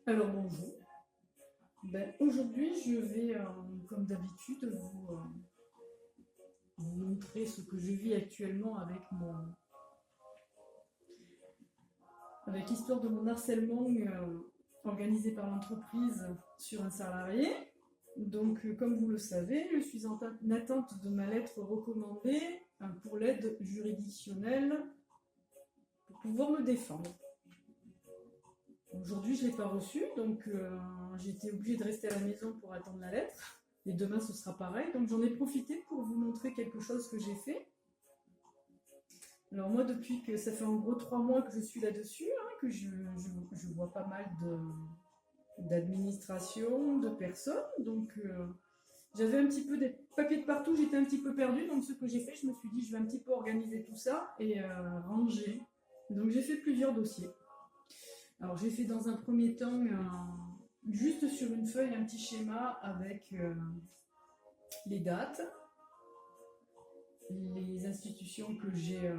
Alors bonjour. Aujourd'hui, je vais, comme d'habitude, vous montrer ce que je vis actuellement avec l'histoire de mon harcèlement organisé par l'entreprise sur un salarié. Donc, comme vous le savez, je suis en attente de ma lettre recommandée pour l'aide juridictionnelle pour pouvoir me défendre. Aujourd'hui, je ne l'ai pas reçue, donc j'ai été obligée de rester à la maison pour attendre la lettre. Et demain, ce sera pareil. Donc j'en ai profité pour vous montrer quelque chose que j'ai fait. Alors moi, depuis que ça fait en gros 3 mois que je suis là-dessus, que je vois pas mal d'administration, de personnes. Donc j'avais un petit peu des papiers de partout, j'étais un petit peu perdue. Donc ce que j'ai fait, je me suis dit, je vais un petit peu organiser tout ça et ranger. Donc j'ai fait plusieurs dossiers. Alors j'ai fait dans un premier temps, juste sur une feuille, un petit schéma avec les dates, les institutions que j'ai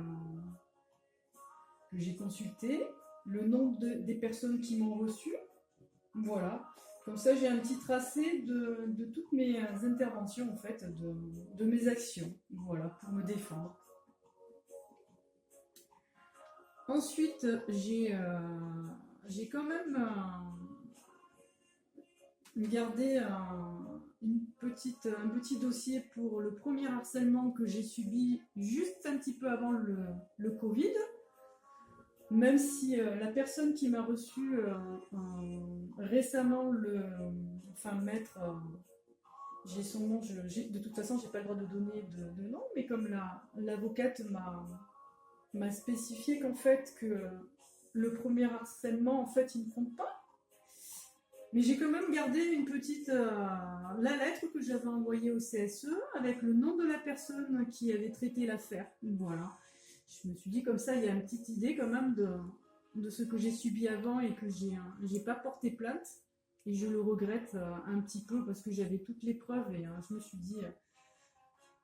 consultées, le nombre des personnes qui m'ont reçu. Voilà. Comme ça, j'ai un petit tracé de toutes mes interventions, en fait, de mes actions, voilà, pour me défendre. Ensuite, j'ai quand même gardé un petit dossier pour le premier harcèlement que j'ai subi juste un petit peu avant le Covid. Même si la personne qui m'a reçu récemment, maître, j'ai son nom, de toute façon, j'ai pas le droit de donner de nom, mais comme l'avocate m'a spécifié qu'en fait, que le premier harcèlement, en fait, il ne compte pas. Mais j'ai quand même gardé une petite la lettre que j'avais envoyée au CSE avec le nom de la personne qui avait traité l'affaire. Voilà. Je me suis dit comme ça, il y a une petite idée quand même de ce que j'ai subi avant et que j'ai pas porté plainte. Et je le regrette un petit peu parce que j'avais toutes les preuves et je me suis dit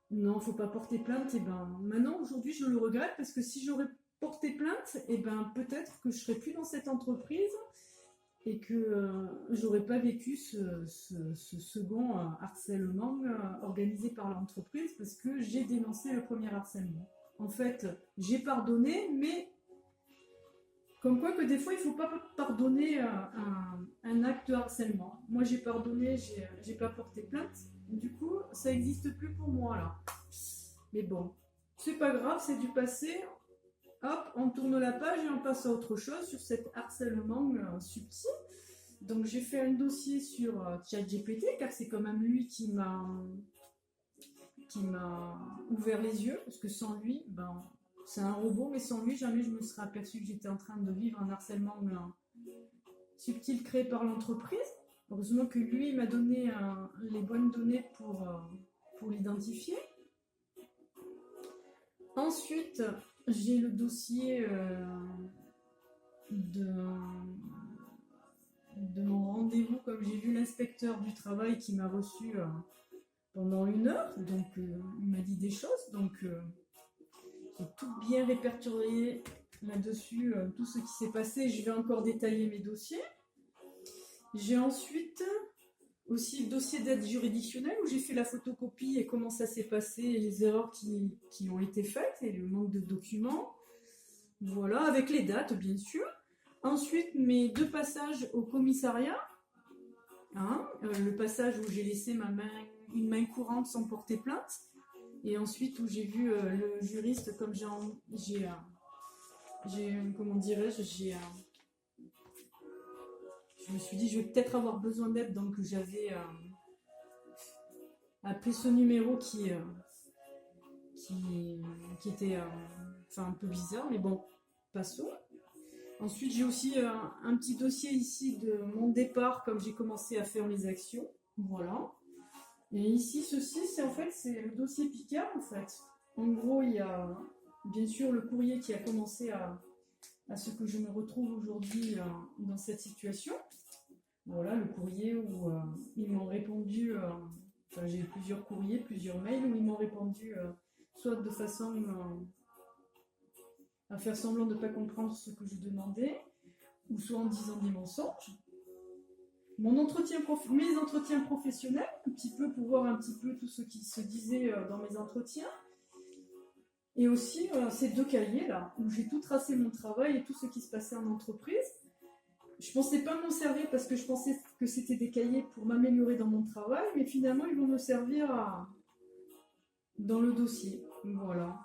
non, faut pas porter plainte. Et ben maintenant, aujourd'hui, je le regrette parce que si j'aurais porté plainte, et ben peut-être que je serais plus dans cette entreprise et que j'aurais pas vécu ce second harcèlement organisé par l'entreprise parce que j'ai dénoncé le premier harcèlement. En fait, j'ai pardonné, mais comme quoi que des fois, il faut pas pardonner un acte de harcèlement. Moi, j'ai pardonné, j'ai pas porté plainte. Du coup, ça n'existe plus pour moi là. Mais bon, c'est pas grave, c'est du passé. Hop, on tourne la page et on passe à autre chose sur cet harcèlement subtil. Donc j'ai fait un dossier sur ChatGPT car c'est quand même lui qui m'a ouvert les yeux parce que sans lui, ben c'est un robot, mais sans lui jamais je me serais aperçue que j'étais en train de vivre un harcèlement subtil créé par l'entreprise. Heureusement que lui m'a donné les bonnes données pour l'identifier. Ensuite, j'ai le dossier de mon rendez-vous, comme j'ai vu l'inspecteur du travail qui m'a reçu pendant 1 heure. Donc, il m'a dit des choses. Donc, j'ai tout bien répertorié là-dessus, tout ce qui s'est passé. Je vais encore détailler mes dossiers. J'ai ensuite aussi le dossier d'aide juridictionnelle où j'ai fait la photocopie et comment ça s'est passé, et les erreurs qui ont été faites et le manque de documents. Voilà, avec les dates bien sûr. Ensuite, mes 2 passages au commissariat. Le passage où j'ai laissé une main courante sans porter plainte. Et ensuite où j'ai vu le juriste, comme comment dirais-je, je me suis dit je vais peut-être avoir besoin d'aide, donc j'avais appelé ce numéro qui était un peu bizarre, mais bon, passons. Ensuite, j'ai aussi un petit dossier ici de mon départ, comme j'ai commencé à faire mes actions. Voilà. Et ici, ceci, c'est le dossier Picard, en fait. En gros, il y a bien sûr le courrier qui a commencé à ce que je me retrouve aujourd'hui dans cette situation. Voilà, le courrier où ils m'ont répondu, j'ai eu plusieurs courriers, plusieurs mails où ils m'ont répondu soit de façon à faire semblant de ne pas comprendre ce que je demandais, ou soit en disant des mensonges. mes entretiens professionnels, un petit peu pour voir un petit peu tout ce qui se disait dans mes entretiens. Et aussi ces 2 cahiers là, où j'ai tout tracé mon travail et tout ce qui se passait en entreprise. Je pensais pas m'en servir parce que je pensais que c'était des cahiers pour m'améliorer dans mon travail, mais finalement ils vont me servir dans le dossier. Voilà.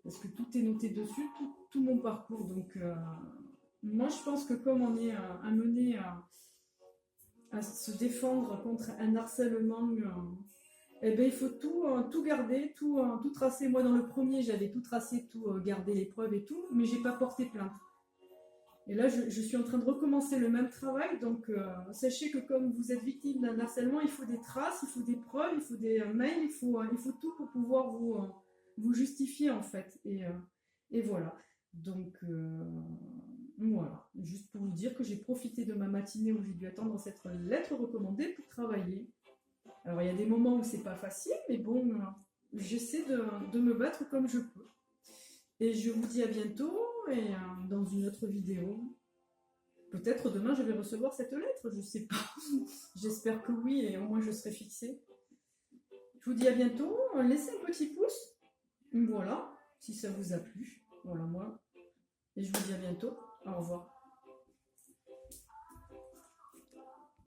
Parce que tout est noté dessus, tout mon parcours. Donc moi je pense que comme on est amené à se défendre contre un harcèlement, eh ben, il faut tout garder, tout tracer. Moi dans le premier j'avais tout tracé, tout gardé les preuves et tout, mais j'ai pas porté plainte. Et là, je suis en train de recommencer le même travail, donc sachez que comme vous êtes victime d'un harcèlement, il faut des traces, il faut des preuves, il faut des mails, il faut tout pour pouvoir vous justifier en fait. Et voilà. Donc voilà, juste pour vous dire que j'ai profité de ma matinée où j'ai dû attendre cette lettre recommandée pour travailler. Alors il y a des moments où c'est pas facile, mais bon, j'essaie de me battre comme je peux. Et je vous dis à bientôt et dans une autre vidéo. Peut-être demain je vais recevoir cette lettre, je sais pas. J'espère que oui et au moins je serai fixée. Je vous dis à bientôt. Laissez un petit pouce. Voilà, si ça vous a plu. Voilà moi. Et je vous dis à bientôt. Au revoir.